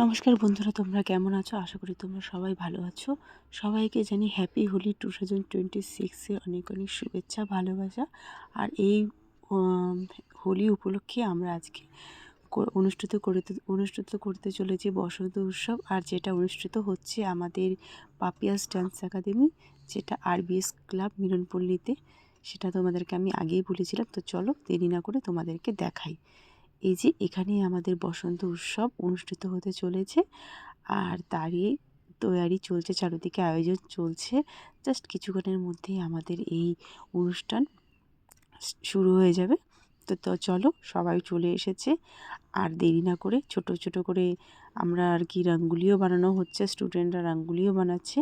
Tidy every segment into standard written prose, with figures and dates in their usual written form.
নমস্কার বন্ধুরা, তোমরা কেমন আছো? আশা করি তোমরা সবাই ভালো আছো। সবাইকে জানি হ্যাপি হোলি 2026 অনেক অনেক শুভেচ্ছা, ভালোবাসা। আর এই হোলি উপলক্ষে আমরা আজকে অনুষ্ঠিত করতে চলেছি বসন্ত উৎসব। আর যেটা অনুষ্ঠিত হচ্ছে আমাদের পাপিয়াস ডান্স একাডেমি, যেটা RBS ক্লাব মিলনপল্লীতে। সেটা তোমাদেরকে আমি আগেই বলেছিলাম। তো চলো দেরি না করে তোমাদেরকে দেখাই। এই যে এখানে আমাদের বসন্ত উৎসব অনুষ্ঠিত হতে চলেছে, আর তারই তৈয়ারি চলছে, চারিদিকে আয়োজন চলছে। জাস্ট কিছুক্ষণের মধ্যেই আমাদের এই অনুষ্ঠান শুরু হয়ে যাবে। তো চলো, সবাই চলে এসেছে। আর দেরি না করে ছোট ছোট করে আমরা আর কি রঙ্গোলিও বানানো হচ্ছে, স্টুডেন্টরা রঙ্গোলিও বানাচ্ছে।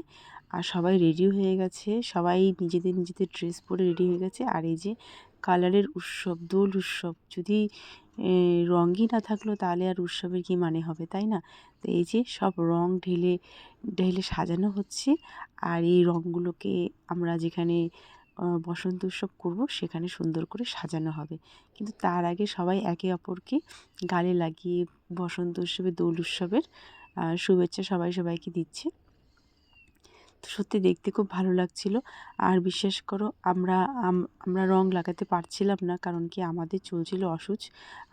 আর সবাই রেডি হয়ে গেছে, সবাই নিজেদের নিজেদের ড্রেস পরে রেডি হয়ে গেছে। আর এই যে কালারের উৎসব, দোল উৎসব, যদি রঙই না থাকলো তাহলে আর উৎসবের কী মানে হবে, তাই না? তো এই যে সব রং ঢেলে ঢেলে সাজানো হচ্ছে। আর এই রঙগুলোকে আমরা যেখানে বসন্ত উৎসব করব সেখানে সুন্দর করে সাজানো হবে। কিন্তু তার আগে সবাই একে অপরকে গালে লাগিয়ে বসন্ত উৎসবে, দোল উৎসবের শুভেচ্ছা সবাই সবাইকে দিচ্ছে। তো সত্যি দেখতে খুব ভালো লাগছিল। আর বিশ্বাস করো, আমরা রং লাগাতে পারছিলাম না, কারণ কি আমাদের চলছিল অসুচ।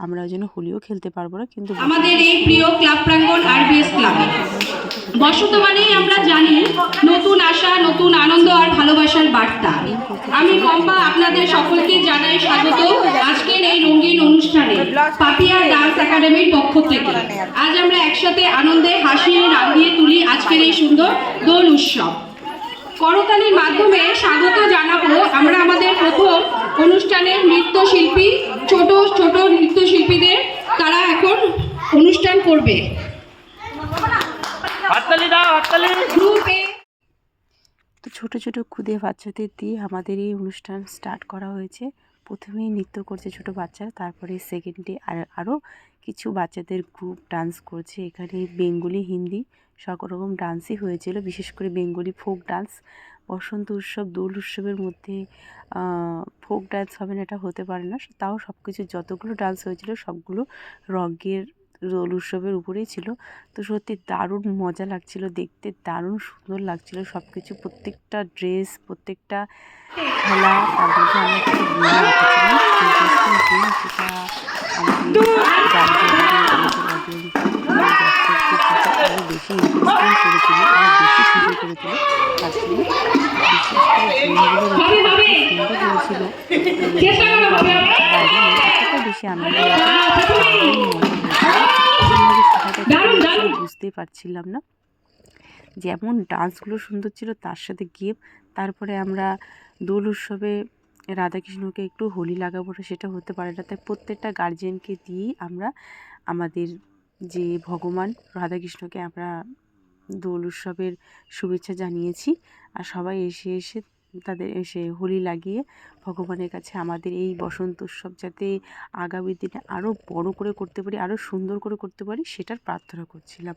আমরা ওই জন্য হোলিও খেলতে পারবো না। কিন্তু আমাদের এই প্রিয় ক্লাব প্রাঙ্গণ RBS ক্লাবে বসন্ত মানেই আমরা জানি নতুন আশা, নতুন আনন্দ আর ভালোবাসার বার্তা। আমি পম্পা আপনাদের সকলকে জানাই স্বাগত আজকের এই রঙিন অনুষ্ঠানে পাপিয়া ডান্স একাডেমির পক্ষ থেকে। আজ আমরা একসাথে আনন্দে হাসিয়ে রাঙিয়ে তুলি আজকের এই সুন্দর দোল উৎসব। করতালির মাধ্যমে স্বাগত জানাবো আমরা আমাদের প্রথম অনুষ্ঠানের নৃত্যশিল্পী, ছোট ছোট নৃত্যশিল্পীদের। তারা এখন অনুষ্ঠান করবে। তো ছোট ছোট খুদে বাচ্চাদের দিয়ে আমাদের এই অনুষ্ঠান স্টার্ট করা হয়েছে। প্রথমেই নৃত্য করছে ছোট বাচ্চারা, তারপরে সেকেন্ডে আরও কিছু বাচ্চাদের গ্রুপ ডান্স করছে। এখানে বেঙ্গলি, হিন্দি সকল রকম ডান্সই হয়েছিল, বিশেষ করে বেঙ্গলি ফোক ডান্স। বসন্ত উৎসব, দোল উৎসবের মধ্যে ফোক ডান্স হবে না, এটা হতে পারে না। তাও সব কিছু যতগুলো ডান্স হয়েছিল সবগুলো রঙের দোল উৎসবের উপরেই ছিল। তো সত্যি দারুণ মজা লাগছিল দেখতে, দারুণ সুন্দর লাগছিল সব কিছু। প্রত্যেকটা ড্রেস, প্রত্যেকটা খেলা, তার মধ্যে আমরা কিছু গেম রেখেছিলাম। ইন্টারেস্টিং গেম, যেটা আমাদের আরও বেশি ইন্টারেস্টিং করেছিল, আরও বেশি খুশি করেছিল। তার জন্য বিশেষ করে গেমগুলো রেখে সুন্দর হয়েছিল। বাইরে এতটা বেশি আনন্দ বুঝতেই পারছিলাম না। যেমন ডান্সগুলো সুন্দর ছিল, তার সাথে গেম। তারপরে আমরা দোল উৎসবে রাধাকৃষ্ণকে একটু হোলি লাগাবো না, সেটা হতে পারে না। তাই প্রত্যেকটা গার্জিয়ানকে দিয়েই আমরা আমাদের যে ভগবান রাধাকৃষ্ণকে আমরা দোল উৎসবের শুভেচ্ছা জানিয়েছি। আর সবাই এসে এসে তাদের এসে হোলি লাগিয়ে ভগবানের কাছে আমাদের এই বসন্ত উৎসব যাতে আগামী দিনে আরও বড় করে করতে পারি, আরও সুন্দর করে করতে পারি, সেটার প্রার্থনা করছিলাম।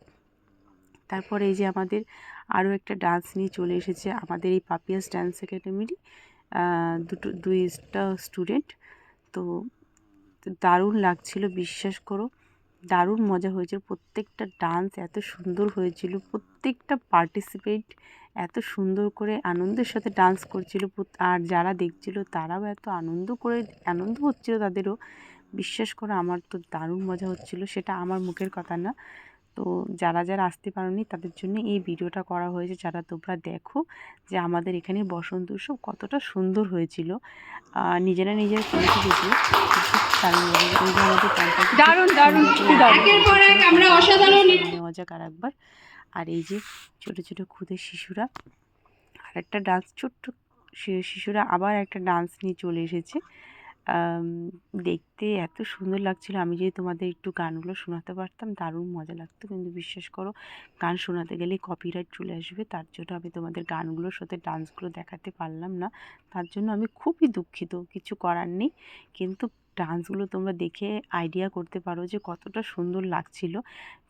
তারপরে এই যে আমাদের আরও একটা ডান্স নিয়ে চলে এসেছে আমাদের এই পাপিয়াস ডান্স একাডেমির দুইটা স্টুডেন্ট। তো দারুণ লাগছিল, বিশ্বাস করো, দারুণ মজা হয়েছিল। প্রত্যেকটা ডান্স এত সুন্দর হয়েছিল, প্রত্যেকটা পার্টিসিপেন্ট এত সুন্দর করে আনন্দের সাথে ডান্স করছিল। আর যারা দেখছিল তারাও এত আনন্দ হচ্ছিল তাদেরও। বিশ্বাস করো, আমার তো দারুণ মজা হচ্ছিল। সেটা আমার মুখের কথা না। তো যারা যারা আসতে পারোনি তাদের জন্য এই ভিডিওটা করা হয়েছে, যারা তোমরা দেখো যে আমাদের এখানে বসন্ত উৎসব কতটা সুন্দর হয়েছিল। নিজেরা নিজেরা করেছি যদিও, নেওয়া যাক আর একবার। আর এই যে ছোটো ছোটো খুদে শিশুরা আর একটা ডান্স, ছোট্ট শিশুরা আবার একটা ডান্স নিয়ে চলে এসেছে। দেখতে এত সুন্দর লাগছিল। আমি যদি তোমাদের একটু গানগুলো শোনাতে পারতাম দারুণ মজা লাগতো, কিন্তু বিশ্বাস করো গান শোনাতে গেলে কপিরাইট চলে আসবে। তার জন্য আমি তোমাদের গানগুলোর সাথে ডান্সগুলো দেখাতে পারলাম না। তার জন্য আমি খুবই দুঃখিত, কিছু করার নেই। কিন্তু ডান্সগুলো তোমরা দেখে আইডিয়া করতে পারো যে কতটা সুন্দর লাগছিল।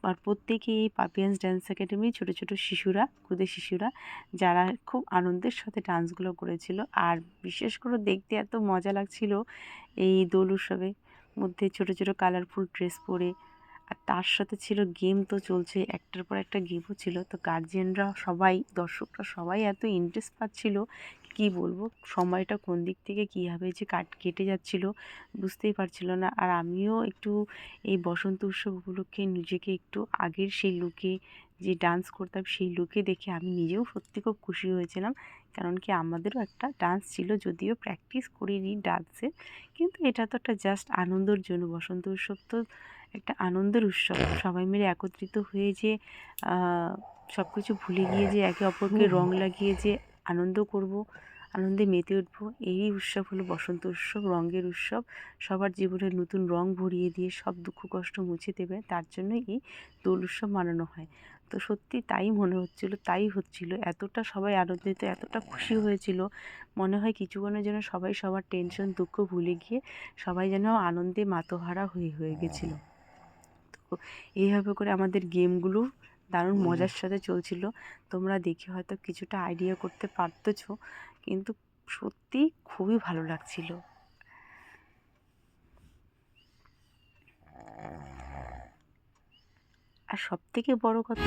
আর প্রত্যেকেই এই পাপিয়ান্স ডান্স একাডেমি ছোটো ছোটো শিশুরা, খুদে শিশুরা, যারা খুব আনন্দের সাথে ডান্সগুলো করেছিল। আর বিশেষ করে দেখতে এত মজা লাগছিল এই দোল উৎসবের মধ্যে ছোটো ছোটো কালারফুল ড্রেস পরে। আর তার সাথে ছিল গেম তো চলছে, একটার পর একটা গেমও ছিল। তো গার্জিয়ানরা সবাই, দর্শকরা সবাই এত ইন্টারেস্ট পাচ্ছিল, কি বলবো, সময়টা কোন দিক থেকে কীভাবে যে কেটে যাচ্ছিল বুঝতেই পারছিল না। আর আমিও একটু এই বসন্ত উৎসব উপলক্ষে নিজেকে একটু আগের সেই লুকে, যে ডান্স করতাম সেই লুকে দেখে আমি নিজেও সত্যি খুব খুশি হয়েছিলাম। কারণ কি আমাদেরও একটা ডান্স ছিল, যদিও প্র্যাকটিস করিনি ডান্সের, কিন্তু এটা তো একটা জাস্ট আনন্দের জন্য। বসন্ত উৎসব তো একটা আনন্দের উৎসব, সবাই মিলে একত্রিত হয়ে যে সব কিছু ভুলে গিয়ে যে একে অপরকে রং লাগিয়ে যে আনন্দ করব, আনন্দে মেতে উঠবো, এই উৎসব হলো বসন্ত উৎসব, রঙের উৎসব। সবার জীবনে নতুন রং ভরিয়ে দিয়ে সব দুঃখ কষ্ট মুছে দেবে, তার জন্য এই দোল উৎসব মানানো হয়। তো সত্যি তাই মনে হচ্ছিল, তাই হচ্ছিল, এতটা সবাই আনন্দিত, এতটা খুশি হয়েছিল, মনে হয় কিছুক্ষণের জন্য সবাই সবার টেনশন দুঃখ ভুলে গিয়ে সবাই যেন আনন্দে মাতোহারা হয়ে গেছিলো। তো এইভাবে করে আমাদের গেমগুলো দারুণ মজার সাথে চলছিল। তোমরা দেখে হয়তো কিছুটা আইডিয়া করতে পারতেছ, কিন্তু সত্যি খুবই ভালো লাগছিল। আর সব থেকে বড় কথা,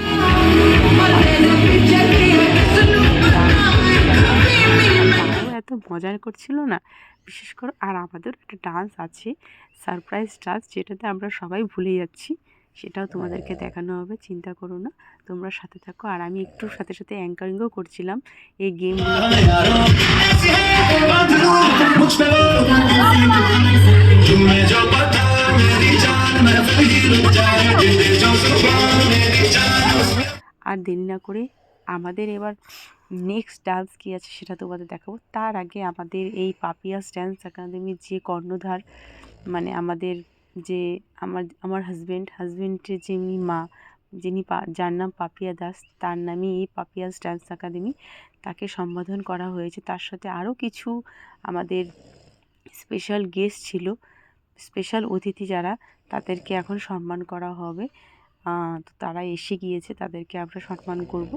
এত মজা করছিল না বিশেষ করে। আর আমাদের একটা ডান্স আছে, সারপ্রাইজ ডান্স, যেটাতে আমরা সবাই ভুলে যাচ্ছি, সেটাও তোমাদেরকে দেখানো হবে, চিন্তা করো না, তোমরা সাথে থাকো। আর আমি একটু সাথে সাথে অ্যাঙ্কারিংও করছিলাম এই গেমগুলো। আর দেরি না করে আমাদের এবার নেক্সট ডান্স কী আছে সেটা তোমাদের দেখাবো। তার আগে আমাদের এই পাপিয়াস ডান্স একাডেমির যে কর্ণধার, মানে আমাদের যে আমার হাজব্যান্ডের যিনি মা, যার নাম পাপিয়া দাস, তার নামে এই পাপিয়াস ডান্স একাডেমি, তাকে সম্বোধন করা হয়েছে। তার সাথে আরও কিছু আমাদের স্পেশাল গেস্ট ছিল, স্পেশাল অতিথি যারা, তাদেরকে এখন সম্মান করা হবে। তো তারা এসে গিয়েছে, তাদেরকে আমরা সম্মান করব।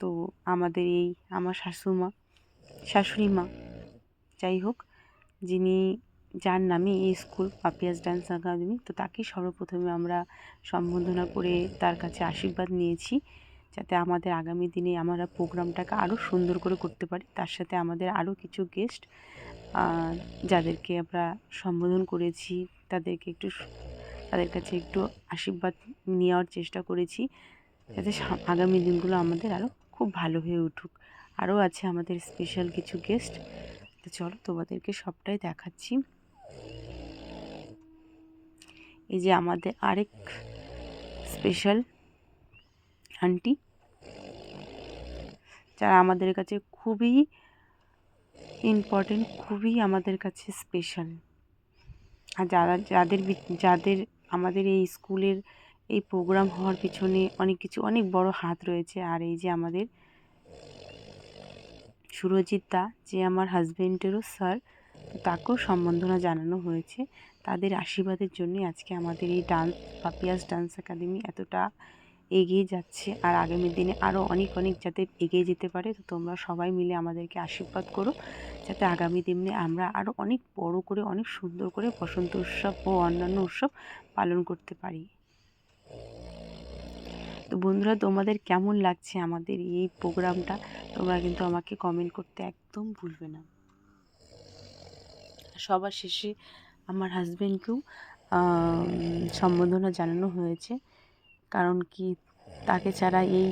তো আমাদের এই আমার শাশুড়ি মা, যাই হোক, যার নামে এই স্কুল পাপিয়াস ডান্স একাডেমি, তো তাকেই সর্বপ্রথমে আমরা সম্বোধনা করে তার কাছে আশীর্বাদ নিয়েছি, যাতে আমাদের আগামী দিনে আমরা প্রোগ্রামটাকে আরও সুন্দর করে করতে পারি। তার সাথে আমাদের আরও কিছু গেস্ট, যাদেরকে আমরা সম্বোধন করেছি, তাদের কাছে একটু আশীর্বাদ নেওয়ার চেষ্টা করেছি, যাতে আগামী দিনগুলো আমাদের আরও খুব ভালো হয়ে উঠুক। আরও আছে আমাদের স্পেশাল কিছু গেস্ট, তো চলো তোমাদেরকে সবটাই দেখাচ্ছি। এই যে আমাদের আরেক স্পেশাল আন্টি, যারা আমাদের কাছে খুবই ইম্পর্টেন্ট, খুবই আমাদের কাছে স্পেশাল। আর যাদের আমাদের এই স্কুলের এই প্রোগ্রাম হওয়ার পিছনে অনেক বড় হাত রয়েছে। আর এই যে আমাদের সুরজিৎ দা, যে আমার হাজব্যান্ডেরও স্যার, তাকেও সম্বর্ধনা জানানো হয়েছে। তাদের আশীর্বাদের জন্যই আজকে আমাদের এই পাপিয়াস ডান্স একাডেমি এতটা এগিয়ে যাচ্ছে, আর আগামী দিনে আরও অনেক যাতে এগিয়ে যেতে পারে। তো তোমরা সবাই মিলে আমাদেরকে আশীর্বাদ করো, যাতে আগামী দিনে আমরা আরও অনেক বড় করে, অনেক সুন্দর করে বসন্ত উৎসব ও অন্যান্য উৎসব পালন করতে পারি। তো বন্ধুরা, তোমাদের কেমন লাগছে আমাদের এই প্রোগ্রামটা, তোমরা কিন্তু আমাকে কমেন্ট করতে একদম ভুলবে না। সবার শেষে আমার হাজব্যান্ডকেও সম্বোধনা জানানো হয়েছে, কারণ কি তাকে ছাড়া এই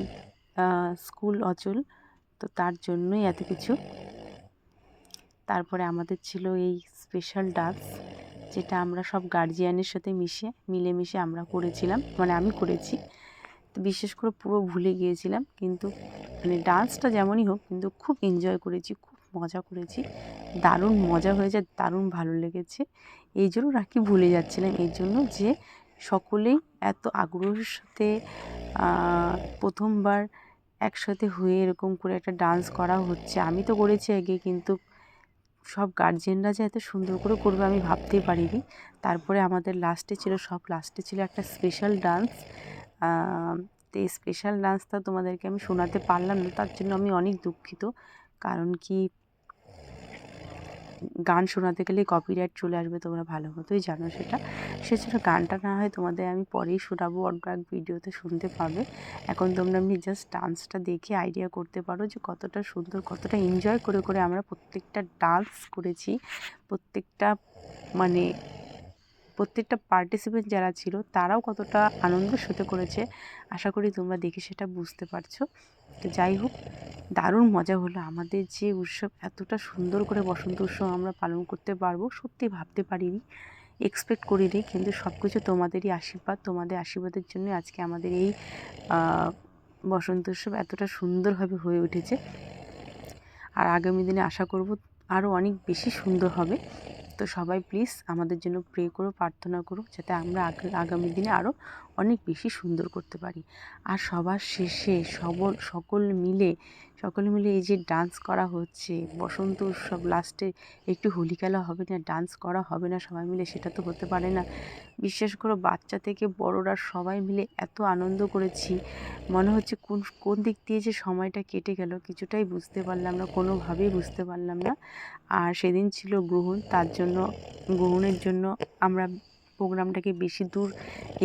স্কুল অচল, তো তার জন্যই এত কিছু। তারপরে আমাদের ছিল এই স্পেশাল ডান্স, যেটা আমরা সব গার্জিয়ানের সাথে মিলেমিশে আমরা করেছিলাম, মানে আমি করেছি। তো বিশেষ করে পুরো ভুলে গিয়েছিলাম, কিন্তু মানে ডান্সটা যেমনই হোক, কিন্তু খুব এনজয় করেছি, খুব মজা করেছি, দারুণ মজা হয়েছে, দারুণ ভালো লেগেছে। এই জন্য নাকি ভুলে যাচ্ছিলাম, এই জন্য যে সকলেই এত আগ্রহের সাথে প্রথমবার একসাথে হয়ে এরকম করে একটা ডান্স করা হচ্ছে। আমি তো করেছি আগে, কিন্তু সব গার্জেনরা যে এত সুন্দর করে করবে আমি ভাবতেই পারিনি। তারপরে আমাদের লাস্টে ছিল একটা স্পেশাল ডান্স। তো এই স্পেশাল ডান্সটা তোমাদেরকে আমি শোনাতে পারলাম না, তার জন্য আমি অনেক দুঃখিত। কারণ কি গান শোনাতে গেলে কপিরাইট চলে আসবে, তোমরা ভালো মতোই জানো সেটা। সেজন্য গানটা না হয় তোমাদের আমি পরেই শোনাবো, অন্য এক ভিডিওতে শুনতে পাবে। এখন তোমরা আমি জাস্ট ডান্সটা দেখে আইডিয়া করতে পারো যে কতটা সুন্দর, কতটা এনজয় করে করে আমরা প্রত্যেকটা ডান্স করেছি। প্রত্যেকটা মানে প্রত্যেকটা পার্টিসিপেন্ট যারা ছিল তারাও কতটা আনন্দের সাথে করেছে। আশা করি তোমরা দেখে সেটা বুঝতে পারছো। তো যাই হোক, দারুণ মজা হলো। আমাদের যে উৎসব, এতটা সুন্দর করে বসন্ত উৎসব আমরা পালন করতে পারবো সত্যি ভাবতে পারিনি, এক্সপেক্ট করিনি। কিন্তু সব কিছু তোমাদেরই আশীর্বাদ, তোমাদের আশীর্বাদের জন্য আজকে আমাদের এই বসন্ত উৎসব এতটা সুন্দরভাবে হয়ে উঠেছে। আর আগামী দিনে আশা করব আরও অনেক বেশি সুন্দর হবে। তো সবাই প্লিজ আমাদের জন্য প্রে করো, প্রার্থনা করো, যাতে আমরা আগামী দিনে আরও অনেক বেশি সুন্দর করতে পারি। আর সবার শেষে সকলে মিলে এই যে ডান্স করা হচ্ছে, বসন্ত উৎসব লাস্টে একটু হোলি খেলা হবে না, ডান্স করা হবে না সবাই মিলে, সেটা তো হতে পারে না। বিশ্বাস করো, বাচ্চা থেকে বড়রা সবাই মিলে এত আনন্দ করেছি, মনে হচ্ছে কোন দিক দিয়ে যে সময়টা কেটে গেল কিছুটাই বুঝতে পারলাম না, কোনোভাবেই বুঝতে পারলাম না। আর সেদিন ছিল গ্রহণ, গ্রহণের জন্য আমরা প্রোগ্রামটাকে বেশি দূর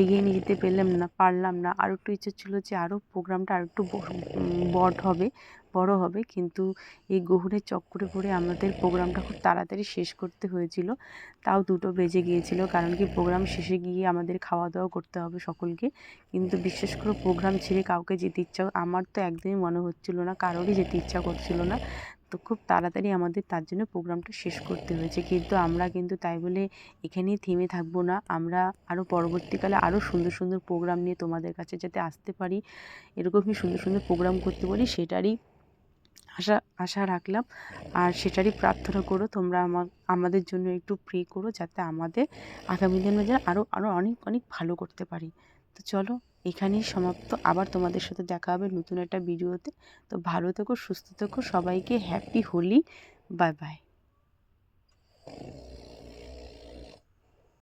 এগিয়ে নিয়ে যেতে পারলাম না। আরও একটু ইচ্ছে ছিল যে আরও প্রোগ্রামটা আর একটু বড় হবে, কিন্তু এই গ্রহণের চক্করে পড়ে আমাদের প্রোগ্রামটা খুব তাড়াতাড়ি শেষ করতে হয়েছিল। তাও 2টো বেজে গিয়েছিল, কারণ কি প্রোগ্রাম শেষে গিয়ে আমাদের খাওয়া দাওয়া করতে হবে সকলকে। কিন্তু বিশেষ করে প্রোগ্রাম ছেড়ে কাউকে যেতে আমার তো একদমই মনে হচ্ছিল না, কারোরই যেতে ইচ্ছা করছিল না। তো খুব তাড়াতাড়ি আমাদের তার জন্য প্রোগ্রামটা শেষ করতে হয়েছে। কিন্তু আমরা তাই বলে এখানেই থেমে থাকবো না। আমরা আরও পরবর্তীকালে আরও সুন্দর সুন্দর প্রোগ্রাম নিয়ে তোমাদের কাছে যাতে আসতে পারি, এরকমই সুন্দর সুন্দর প্রোগ্রাম করতে পারি, সেটারই আশা রাখলাম। আর সেটারই প্রার্থনা করো তোমরা, আমাদের জন্য একটু প্রে করো, যাতে আমাদের আগামী দিনে যেন আরও অনেক অনেক ভালো করতে পারি। তো চলো, এখানেই সমাপ্ত। আবার তোমাদের সাথে দেখা হবে নতুন একটা ভিডিওতে। তো ভালো থেকো, সুস্থ থেকো, সবাইকে হ্যাপি হোলি, বাই বাই।